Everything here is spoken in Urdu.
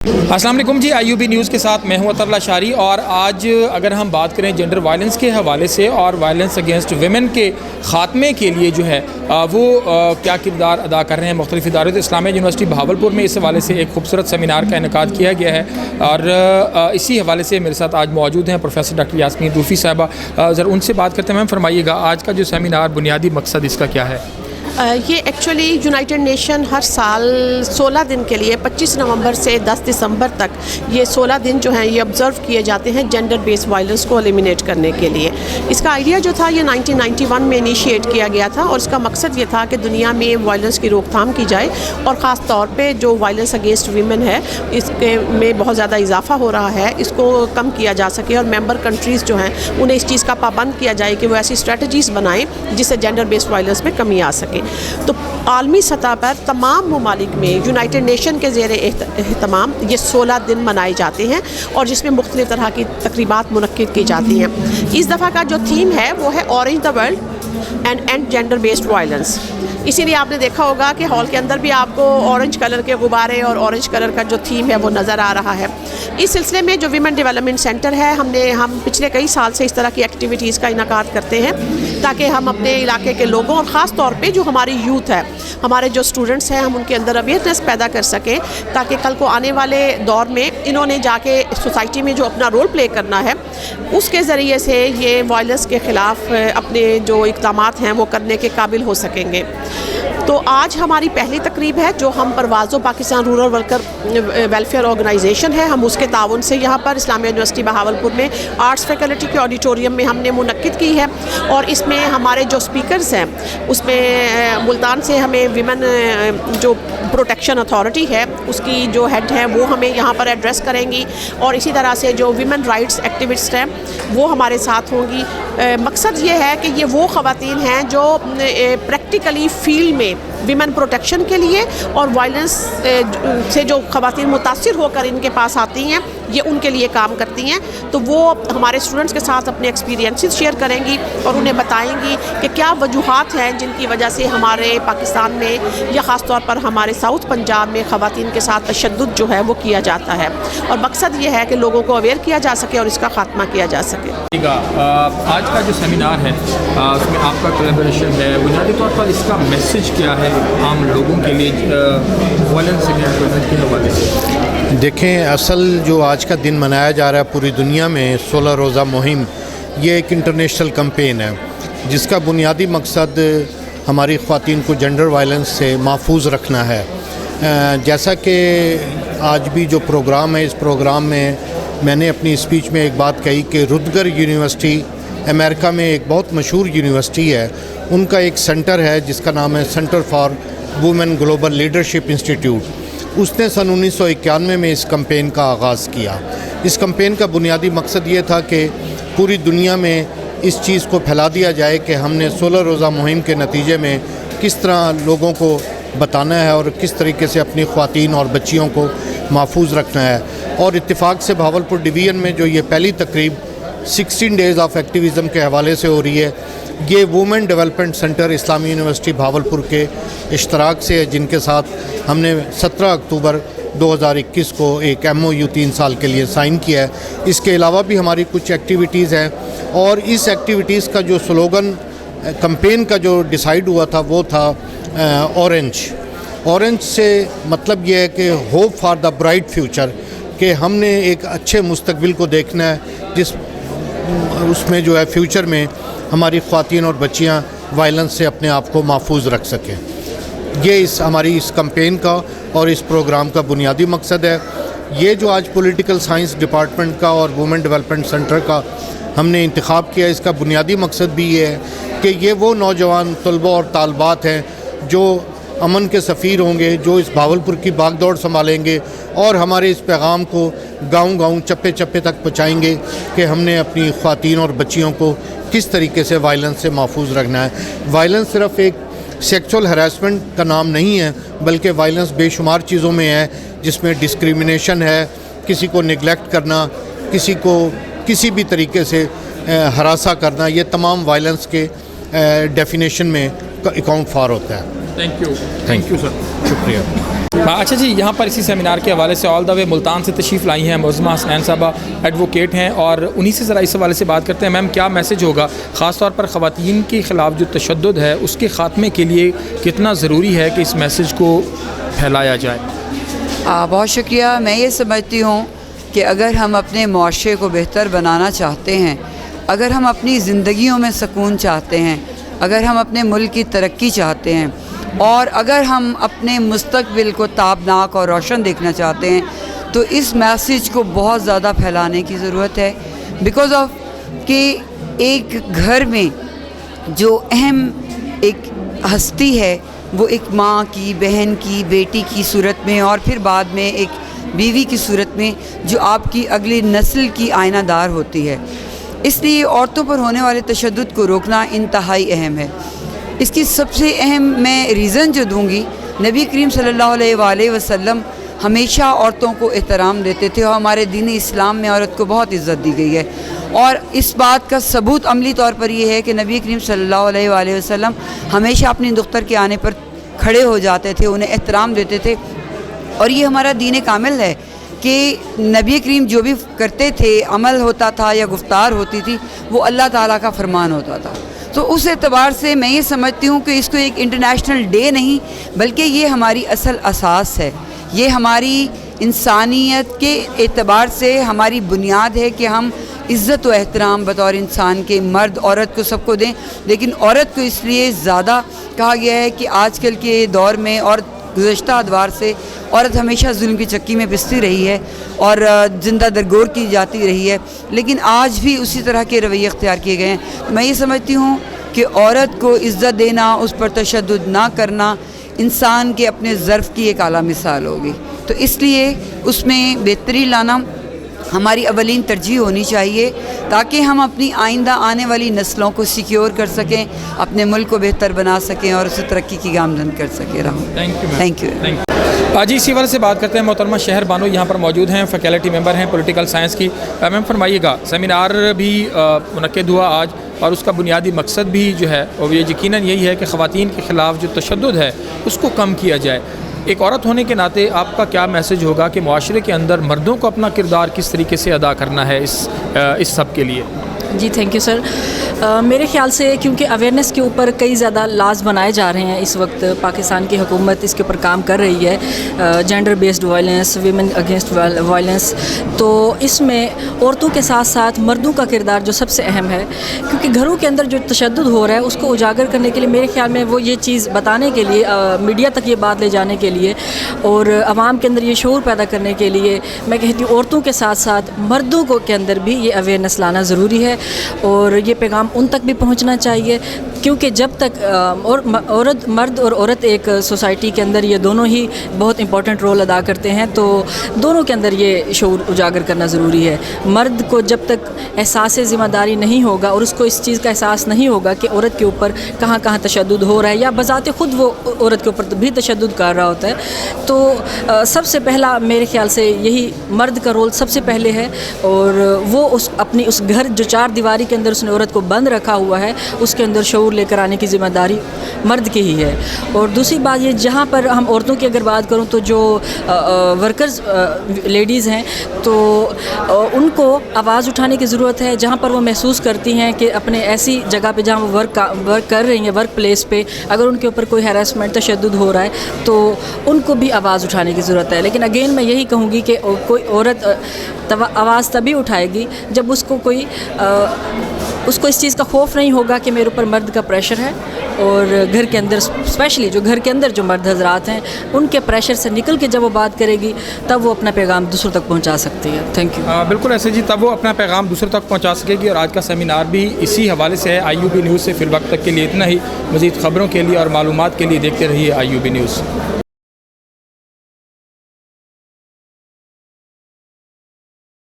السلام علیکم جی، IUB نیوز کے ساتھ میں ہوں اطہر اشاری، اور آج اگر ہم بات کریں جنڈر وائلنس کے حوالے سے اور وائلنس اگینسٹ ویمن کے خاتمے کے لیے جو ہے وہ کیا کردار ادا کر رہے ہیں مختلف ادارے، تو اسلامیہ یونیورسٹی بہاولپور میں اس حوالے سے ایک خوبصورت سیمینار کا انعقاد کیا گیا ہے، اور اسی حوالے سے میرے ساتھ آج موجود ہیں پروفیسر ڈاکٹر یاسمین روفی صاحبہ۔ ذرا ان سے بات کرتے ہیں۔ میم فرمائیے گا آج کا جو سیمینار بنیادی مقصد اس کا کیا ہے؟ یہ ایکچولی یونائٹڈ نیشن ہر سال 16 دن کے لیے 25 نومبر سے 10 دسمبر تک یہ 16 دن جو ہیں یہ آبزرو کیے جاتے ہیں جینڈر بیس وائلنس کو ایلیمینیٹ کرنے کے لیے۔ اس کا آئیڈیا جو تھا یہ 1991 میں انیشیٹ کیا گیا تھا، اور اس کا مقصد یہ تھا کہ دنیا میں وائلنس کی روک تھام کی جائے، اور خاص طور پہ جو وائلنس اگینسٹ ویمن ہے اس کے میں بہت زیادہ اضافہ ہو رہا ہے، اس کو کم کیا جا سکے، اور ممبر کنٹریز جو ہیں انہیں اس چیز کا پابند کیا جائے کہ وہ ایسی اسٹریٹجیز بنائیں جس سے جینڈر بیس وائلنس میں کمی آ سکے۔ تو عالمی سطح پر تمام ممالک میں یونائٹڈ نیشن کے زیر اہتمام یہ 16 دن منائے جاتے ہیں، اور جس میں مختلف طرح کی تقریبات منعقد کی جاتی ہیں۔ اس دفعہ کا جو تھیم ہے وہ ہے orange the world and gender based violence. اسی لیے آپ نے دیکھا ہوگا کہ ہال کے اندر بھی آپ کو اورنج کلر کے غبارے اور اورنج کلر کا جو تھیم ہے وہ نظر آ رہا ہے۔ اس سلسلے میں جو ویمن ڈیولپمنٹ سینٹر ہے ہم پچھلے کئی سال سے اس طرح کی ایکٹیویٹیز کا انعقاد کرتے ہیں، تاکہ ہم اپنے علاقے کے لوگوں اور خاص طور پہ جو ہماری یوتھ ہے، ہمارے جو اسٹوڈنٹس ہیں، ہم ان کے اندر اویئرنیس پیدا کر سکیں، تاکہ کل کو آنے والے دور میں انہوں نے جا کے سوسائٹی میں جو اپنا رول پلے کرنا ہے اس کے ذریعے سے یہ وائلنس کے خلاف اپنے جو اقدامات ہیں وہ کرنے کے قابل ہو سکیں گے۔ تو آج ہماری پہلی تقریب ہے جو ہم پروازو Pakistan rural worker welfare organization ہے، ہم اس کے تعاون سے یہاں پر اسلامیہ یونیورسٹی بہاولپور میں آرٹس فیکلٹی کے آڈیٹوریم میں ہم نے منعقد کی ہے، اور اس میں ہمارے جو اسپیکرز ہیں اس میں ملتان سے ہمیں ویمن جو پروٹیکشن اتھارٹی ہے اس کی جو ہیڈ ہیں وہ ہمیں یہاں پر ایڈریس کریں گی، اور اسی طرح سے جو ویمن رائٹس ایکٹیوسٹ ہیں وہ ہمارے ساتھ ہوں گی۔ مقصد یہ ہے کہ یہ وہ خواتین ہیں جو پریکٹیکلی فیلڈ میں ویمن پروٹیکشن کے لیے اور وائلنس سے جو خواتین متاثر ہو کر ان کے پاس آتی ہیں یہ ان کے لیے کام کرتی ہیں، تو وہ ہمارے اسٹوڈنٹس کے ساتھ اپنے ایکسپیرینسز شیئر کریں گی اور انہیں بتائیں گی کہ کیا وجوہات ہیں جن کی وجہ سے ہمارے پاکستان میں یا خاص طور پر ہمارے ساؤتھ پنجاب میں خواتین کے ساتھ تشدد جو ہے وہ کیا جاتا ہے، اور مقصد یہ ہے کہ لوگوں کو اویئر کیا جا سکے اور اس کا خاتمہ کیا جا سکے۔ آج کا جو سیمینار ہے اس میں آپ کا کولیبریشن ہے، بنیادی طور پر اس کا میسج کیا ہے عام لوگوں کے لیے وائلنس اگینسٹ ویمن کے حوالے سے؟ دیکھیں، اصل جو آج کا دن منایا جا رہا ہے پوری دنیا میں 16 روزہ مہم، یہ ایک انٹرنیشنل کمپین ہے جس کا بنیادی مقصد ہماری خواتین کو جنڈر وائلنس سے محفوظ رکھنا ہے۔ جیسا کہ آج بھی جو پروگرام ہے، اس پروگرام میں نے اپنی اسپیچ میں ایک بات کہی کہ رودگر یونیورسٹی امریکہ میں ایک بہت مشہور یونیورسٹی ہے، ان کا ایک سینٹر ہے جس کا نام ہے centre for women global leadership institute. اس نے سن 1991 میں اس کمپین کا آغاز کیا۔ اس کمپین کا بنیادی مقصد یہ تھا کہ پوری دنیا میں اس چیز کو پھیلا دیا جائے کہ ہم نے 16 روزہ مہم کے نتیجے میں کس طرح لوگوں کو بتانا ہے اور کس طریقے سے اپنی خواتین اور بچیوں کو محفوظ رکھنا ہے۔ اور اتفاق سے بہاولپور ڈویژن میں جو یہ پہلی تقریب 16 ڈیز آف ایکٹیویزم کے حوالے سے ہو رہی ہے، یہ وومن ڈیولپمنٹ سینٹر اسلامی یونیورسٹی بہاولپور کے اشتراک سے ہے، جن کے ساتھ ہم نے 17 اکتوبر 2021 کو ایک MOU 3 سال کے لیے سائن کیا ہے۔ اس کے علاوہ بھی ہماری کچھ ایکٹیویٹیز ہیں، اور اس ایکٹیویٹیز کا جو سلوگن کمپین کا جو ڈیسائیڈ ہوا تھا وہ تھا اورنج سے مطلب یہ ہے کہ hope for the bright future, کہ ہم نے ایک اچھے مستقبل کو دیکھنا ہے جس اس میں جو ہے فیوچر میں ہماری خواتین اور بچیاں وائلنس سے اپنے آپ کو محفوظ رکھ سکیں۔ یہ ہماری اس کمپین کا اور اس پروگرام کا بنیادی مقصد ہے۔ یہ جو آج پولیٹیکل سائنس ڈپارٹمنٹ کا اور وومن ڈیولپمنٹ سینٹر کا ہم نے انتخاب کیا، اس کا بنیادی مقصد بھی یہ ہے کہ یہ وہ نوجوان طلباء اور طالبات ہیں جو امن کے سفیر ہوں گے، جو اس بہاولپور کی باغ دوڑ سنبھالیں گے اور ہمارے اس پیغام کو گاؤں گاؤں چپے چپے تک پہنچائیں گے کہ ہم نے اپنی خواتین اور بچیوں کو کس طریقے سے وائلنس سے محفوظ رکھنا ہے۔ وائلنس صرف ایک سیکسول ہراسمنٹ کا نام نہیں ہے، بلکہ وائلنس بے شمار چیزوں میں ہے، جس میں ڈسکریمنیشن ہے، کسی کو نگلیکٹ کرنا، کسی کو کسی بھی طریقے سے ہراساں کرنا، یہ تمام وائلنس کے ڈیفینیشن میں اکاؤنٹ فار ہوتا ہے۔ تھینک یو سر، شکریہ۔ اچھا جی، یہاں پر اسی سیمینار کے حوالے سے آل دا وے ملتان سے تشریف لائی ہیں معظمہ حسنین صاحبہ، ایڈوکیٹ ہیں، اور انہی سے ذرا اس حوالے سے بات کرتے ہیں. میم، کیا میسج ہوگا خاص طور پر خواتین کے خلاف جو تشدد ہے اس کے خاتمے کے لیے کتنا ضروری ہے کہ اس میسج کو پھیلایا جائے؟ بہت شکریہ. میں یہ سمجھتی ہوں کہ اگر ہم اپنے معاشرے کو بہتر بنانا چاہتے ہیں، اگر ہم اپنی زندگیوں میں سکون چاہتے ہیں، اگر ہم اپنے ملک کی ترقی چاہتے ہیں، اور اگر ہم اپنے مستقبل کو تابناک اور روشن دیکھنا چاہتے ہیں، تو اس میسج کو بہت زیادہ پھیلانے کی ضرورت ہے. بیکاز آف کہ ایک گھر میں جو اہم ایک ہستی ہے وہ ایک ماں کی، بہن کی، بیٹی کی صورت میں، اور پھر بعد میں ایک بیوی کی صورت میں، جو آپ کی اگلی نسل کی آئینہ دار ہوتی ہے. اس لیے عورتوں پر ہونے والے تشدد کو روکنا انتہائی اہم ہے. اس کی سب سے اہم میں ریزن جو دوں گی، نبی کریم صلی اللہ علیہ وآلہ وسلم ہمیشہ عورتوں کو احترام دیتے تھے، اور ہمارے دین اسلام میں عورت کو بہت عزت دی گئی ہے. اور اس بات کا ثبوت عملی طور پر یہ ہے کہ نبی کریم صلی اللہ علیہ وآلہ وسلم ہمیشہ اپنی دختر کے آنے پر کھڑے ہو جاتے تھے، انہیں احترام دیتے تھے. اور یہ ہمارا دین کامل ہے کہ نبی کریم جو بھی کرتے تھے، عمل ہوتا تھا یا گفتار ہوتی تھی، وہ اللہ تعالیٰ کا فرمان ہوتا تھا. تو اس اعتبار سے میں یہ سمجھتی ہوں کہ اس کو ایک انٹرنیشنل ڈے نہیں، بلکہ یہ ہماری اصل اساس ہے. یہ ہماری انسانیت کے اعتبار سے ہماری بنیاد ہے کہ ہم عزت و احترام بطور انسان کے مرد عورت کو سب کو دیں. لیکن عورت کو اس لیے زیادہ کہا گیا ہے کہ آج کل کے دور میں اور گزشتہ ادوار سے عورت ہمیشہ ظلم کی چکی میں پستی رہی ہے اور زندہ درگور کی جاتی رہی ہے. لیکن آج بھی اسی طرح کے رویے اختیار کیے گئے ہیں. میں یہ سمجھتی ہوں کہ عورت کو عزت دینا، اس پر تشدد نہ کرنا انسان کے اپنے ظرف کی ایک اعلیٰ مثال ہوگی. تو اس لیے اس میں بہتری لانا ہماری اولین ترجیح ہونی چاہیے، تاکہ ہم اپنی آئندہ آنے والی نسلوں کو سیکیور کر سکیں، اپنے ملک کو بہتر بنا سکیں اور اسے ترقی کی گامزن کر سکیں. Thank you. جی، اسی والے سے بات کرتے ہیں. محترمہ شہر بانو یہاں پر موجود ہیں، فیکلٹی ممبر ہیں پولیٹیکل سائنس کی. میم فرمائیے گا، سیمینار بھی منعقد ہوا آج، اور اس کا بنیادی مقصد بھی جو ہے وہ یہ یقیناً یہی ہے کہ خواتین کے خلاف جو تشدد ہے اس کو کم کیا جائے. ایک عورت ہونے کے ناطے آپ کا کیا میسج ہوگا کہ معاشرے کے اندر مردوں کو اپنا کردار کس طریقے سے ادا کرنا ہے اس سب کے لیے؟ جی تھینک یو سر. میرے خیال سے کیونکہ اویئرنیس کے اوپر کئی زیادہ لاز بنائے جا رہے ہیں، اس وقت پاکستان کی حکومت اس کے اوپر کام کر رہی ہے، gender based violence, women against violence. تو اس میں عورتوں کے ساتھ ساتھ مردوں کا کردار جو سب سے اہم ہے، کیونکہ گھروں کے اندر جو تشدد ہو رہا ہے اس کو اجاگر کرنے کے لیے میرے خیال میں وہ یہ چیز بتانے کے لیے، میڈیا تک یہ بات لے جانے کے لیے اور عوام کے اندر یہ شعور پیدا کرنے کے لیے، میں کہتی ہوں عورتوں کے ساتھ ساتھ مردوں کو کے اندر بھی یہ اویئرنیس لانا ضروری ہے، اور یہ پیغام ان تک بھی پہنچنا چاہیے. کیونکہ جب تک مرد اور عورت ایک سوسائٹی کے اندر یہ دونوں ہی بہت امپورٹنٹ رول ادا کرتے ہیں، تو دونوں کے اندر یہ شعور اجاگر کرنا ضروری ہے. مرد کو جب تک احساس ذمہ داری نہیں ہوگا اور اس کو اس چیز کا احساس نہیں ہوگا کہ عورت کے اوپر کہاں کہاں تشدد ہو رہا ہے، یا بذات خود وہ عورت کے اوپر بھی تشدد کر رہا ہوتا ہے، تو سب سے پہلا میرے خیال سے یہی مرد کا رول سب سے پہلے ہے. اور وہ اپنی اس گھر جو چار دیواری کے اندر اس نے عورت کو بند رکھا ہوا ہے، اس کے اندر شعور لے کر آنے کی ذمہ داری مرد کی ہی ہے. اور دوسری بات یہ، جہاں پر ہم عورتوں کی اگر بات کروں تو جو ورکرز لیڈیز ہیں، تو ان کو آواز اٹھانے کی ضرورت ہے. جہاں پر وہ محسوس کرتی ہیں کہ اپنے ایسی جگہ پہ جہاں وہ ورک کر رہی ہیں، ورک پلیس پہ اگر ان کے اوپر کوئی ہیراسمنٹ، تشدد ہو رہا ہے، تو ان کو بھی آواز اٹھانے کی ضرورت ہے. لیکن اگین میں یہی کہوں گی کہ کوئی عورت آواز تبھی اٹھائے گی جب اس کو اس چیز کا خوف نہیں ہوگا کہ میرے اوپر مرد کا پریشر ہے. اور گھر کے اندر اسپیشلی جو گھر کے اندر جو مرد حضرات ہیں، ان کے پریشر سے نکل کے جب وہ بات کرے گی تب وہ اپنا پیغام دوسروں تک پہنچا سکتی ہے. Thank you. بالکل ایسے جی، تب وہ اپنا پیغام دوسروں تک پہنچا سکے گی. اور آج کا سیمینار بھی اسی حوالے سے ہے. IUB نیوز سے فی الوقت تک کے لیے اتنا ہی. مزید خبروں کے لیے اور معلومات کے لیے دیکھتے رہیے IUB نیوز.